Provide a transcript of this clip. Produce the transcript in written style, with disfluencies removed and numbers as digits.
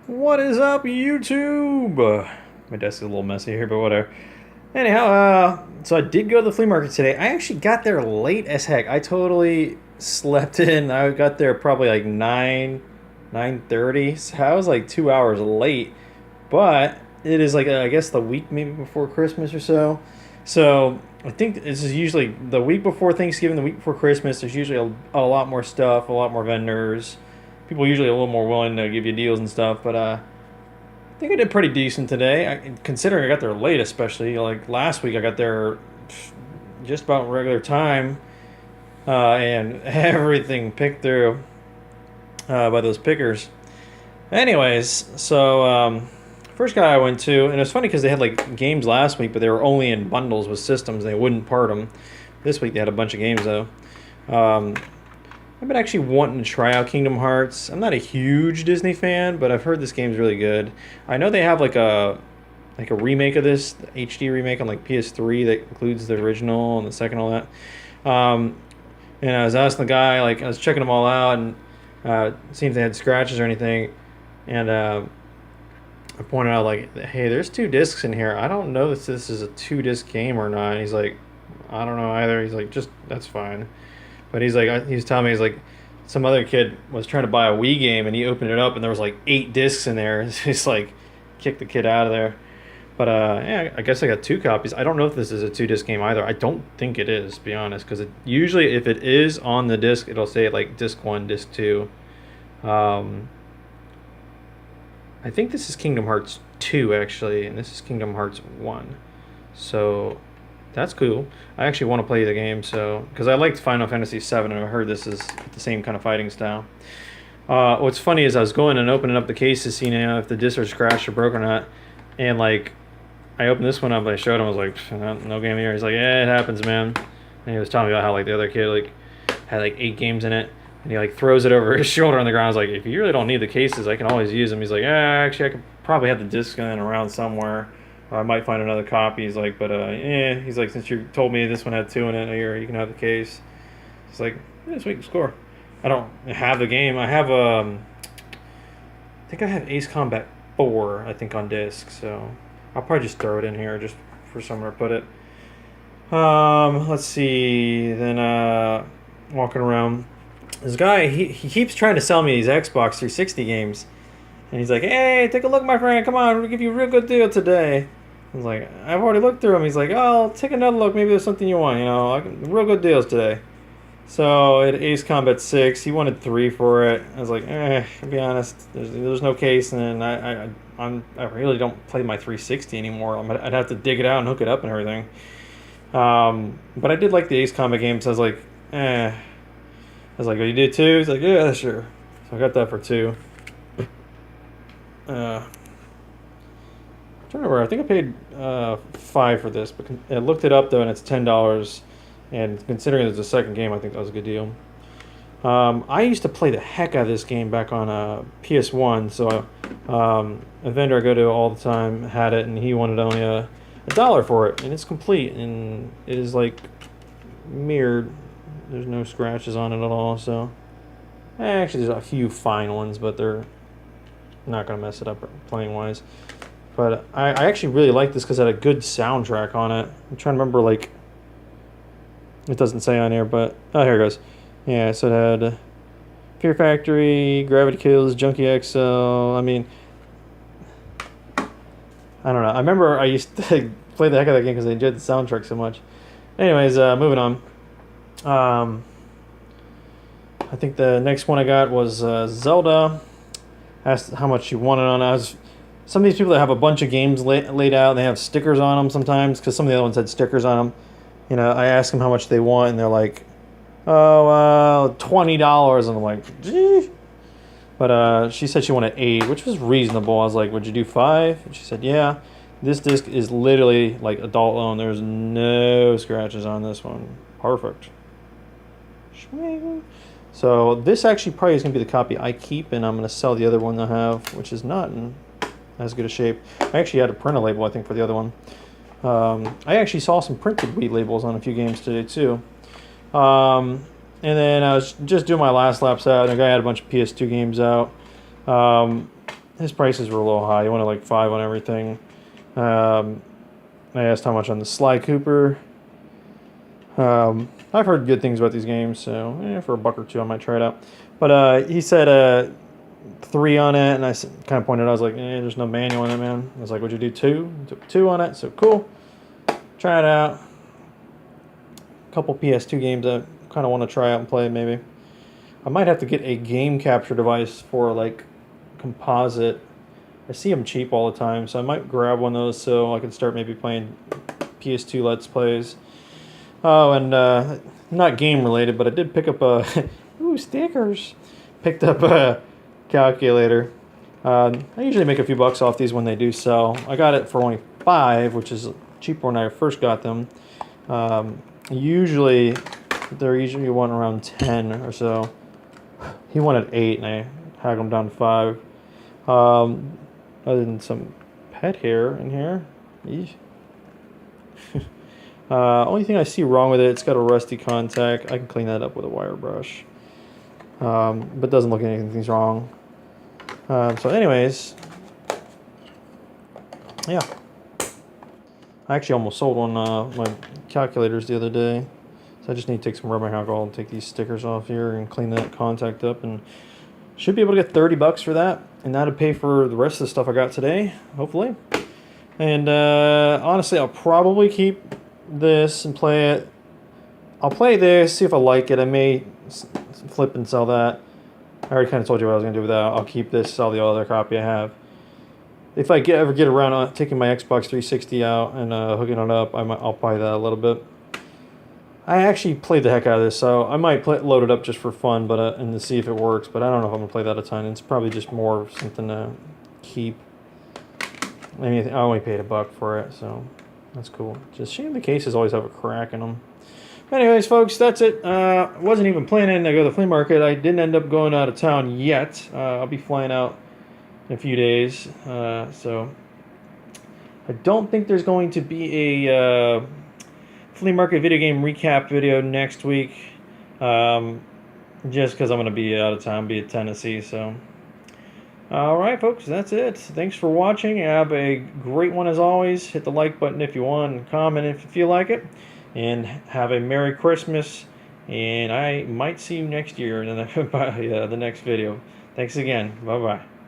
What is up, YouTube? My desk is a little messy here, but whatever. Anyhow, so I did go to the flea market today. I actually got there late as heck. I totally slept in. I got there probably like 9:30. So I was like 2 hours late. But it is like, I guess the week maybe before Christmas or so. So I think this is usually the week before Thanksgiving, the week before Christmas. There's usually a lot more stuff, a lot more vendors. People are usually a little more willing to give you deals and stuff. But I think I did pretty decent today, considering I got there late, especially. Like last week, I got there just about regular time, and everything picked through by those pickers. Anyways, so first guy I went to, and it was funny because they had like games last week, but they were only in bundles with systems. They wouldn't part them. This week they had a bunch of games though. Um, I've been actually wanting to try out Kingdom Hearts. I'm not a huge Disney fan, but I've heard this game's really good. I know they have like a remake of this, the HD remake on like PS3 that includes the original and the second all that. And I was asking the guy, like I was checking them all out and seeing if they had scratches or anything, and I pointed out like, hey, there's two discs in here. I don't know if this is a two-disc game or not. And he's like, I don't know either. He's like, just that's fine. But he's like, he's telling me, he's like, some other kid was trying to buy a Wii game and he opened it up and there was like 8 discs in there. He's like, kicked the kid out of there. But yeah, I guess I got two copies. I don't know if this is a two-disc game either. I don't think it is, to be honest, because usually if it is on the disc, it'll say like disc one, disc two. Um, I think this is Kingdom Hearts 2 actually, and this is Kingdom Hearts 1. So that's cool. I actually want to play the game, so because I liked Final Fantasy 7, and I heard this is the same kind of fighting style. What's funny is I was going and opening up the case to see if the discs are scratched or broken or not, and like I opened this one up, and I showed him. I was like, no game here. He's like, yeah, it happens, man. And he was telling me about how like the other kid like had like 8 games in it, and he like throws it over his shoulder on the ground. I was like, if you really don't need the cases, I can always use them. He's like, yeah, actually, I could probably have the disc in around somewhere. I might find another copy. He's like, but yeah. He's like, since you told me this one had 2 in it, here you can have the case. He's like, yeah, sweet, score. I don't have the game. I have I think I have Ace Combat 4. I think on disc. So I'll probably just throw it in here just for somewhere to put it. Let's see. Then walking around, this guy he keeps trying to sell me these Xbox 360 games, and he's like, "Hey, take a look, my friend. Come on, we'll give you a real good deal today." I was like, "I've already looked through them." He's like, "Oh, take another look. Maybe there's something you want. Real good deals today." So at Ace Combat 6, he wanted 3 for it. I was like, to be honest, there's no case, and I really don't play my 360 anymore. I'd have to dig it out and hook it up and everything. But I did like the Ace Combat games. I was like, I was like, oh, you did too? He's like, yeah, sure. So I got that for 2. I'm trying to remember. I think I paid 5 for this, but I looked it up though, and it's $10. And considering it's a second game, I think that was a good deal. I used to play the heck out of this game back on PS1. So a vendor I go to all the time had it, and he wanted only a dollar for it, and it's complete, and it is like mirrored. There's no scratches on it at all. So actually, there's a few fine ones, but they're not gonna mess it up playing wise. But I actually really like this because it had a good soundtrack on it. I'm trying to remember, like, it doesn't say on here, but oh, here it goes. Yeah, so it had Fear Factory, Gravity Kills, Junkie XL. I mean, I don't know. I remember I used to play the heck out of that game because I enjoyed the soundtrack so much. Anyways, moving on. I think the next one I got was Zelda. Asked how much you wanted on it. Some of these people that have a bunch of games laid out, they have stickers on them sometimes because some of the other ones had stickers on them. I ask them how much they want, and they're like, oh, $20. And I'm like, gee. But she said she wanted 8, which was reasonable. I was like, would you do 5? And she said, yeah. This disc is literally like adult owned. There's no scratches on this one. Perfect. So this actually probably is going to be the copy I keep, and I'm going to sell the other one I have, which is not in as good a shape. I actually had to print a label, I think, for the other one. I actually saw some printed Wii labels on a few games today, too. And then I was just doing my last laps out, and the guy had a bunch of PS2 games out. his prices were a little high. He wanted like 5 on everything. I asked how much on the Sly Cooper. I've heard good things about these games, so for $1 or $2 I might try it out. But he said 3 on it, and I kind of pointed out, I was like, there's no manual in it, man. I was like, would you do 2? He took 2 on it, so cool. Try it out. A couple PS2 games I kind of want to try out and play, maybe. I might have to get a game capture device for, like, composite. I see them cheap all the time, so I might grab one of those so I can start maybe playing PS2 Let's Plays. Oh, and not game related, but I did pick up a ooh, stickers. Picked up a calculator. I usually make a few bucks off these when they do sell. I got it for only 5, which is cheaper when I first got them. Usually they're usually one around 10 or so. He wanted 8, and I haggled him down to 5. Other than some pet hair in here. Only thing I see wrong with it, it's got a rusty contact. I can clean that up with a wire brush. But doesn't look like anything's wrong. So anyways, yeah. I actually almost sold one my calculators the other day. So I just need to take some rubbing alcohol and take these stickers off here and clean that contact up, and should be able to get $30 for that, and that'll pay for the rest of the stuff I got today, hopefully. And honestly, I'll probably keep this and play it. I'll play this, see if I like it. I may flip and sell that. I already kind of told you what I was going to do with that. I'll keep this, sell the other copy I have. If I ever get around taking my Xbox 360 out and hooking it up, I'll play that a little bit. I actually played the heck out of this, so I might load it up just for fun, but and to see if it works. But I don't know if I'm gonna play that a ton. It's probably just more something to keep. I mean, I only paid $1 for it, so that's cool. Just shame the cases always have a crack in them. Anyways, folks, that's it. Wasn't even planning to go to the flea market. I didn't end up going out of town yet. I'll be flying out in a few days, so I don't think there's going to be a flea market video game recap video next week, just because I'm going to be out of town, be in Tennessee. So, all right, folks, that's it. Thanks for watching. Have a great one as always. Hit the like button if you want, and comment if you feel like it. And have a Merry Christmas, and I might see you next year in the next video. Thanks again. Bye-bye.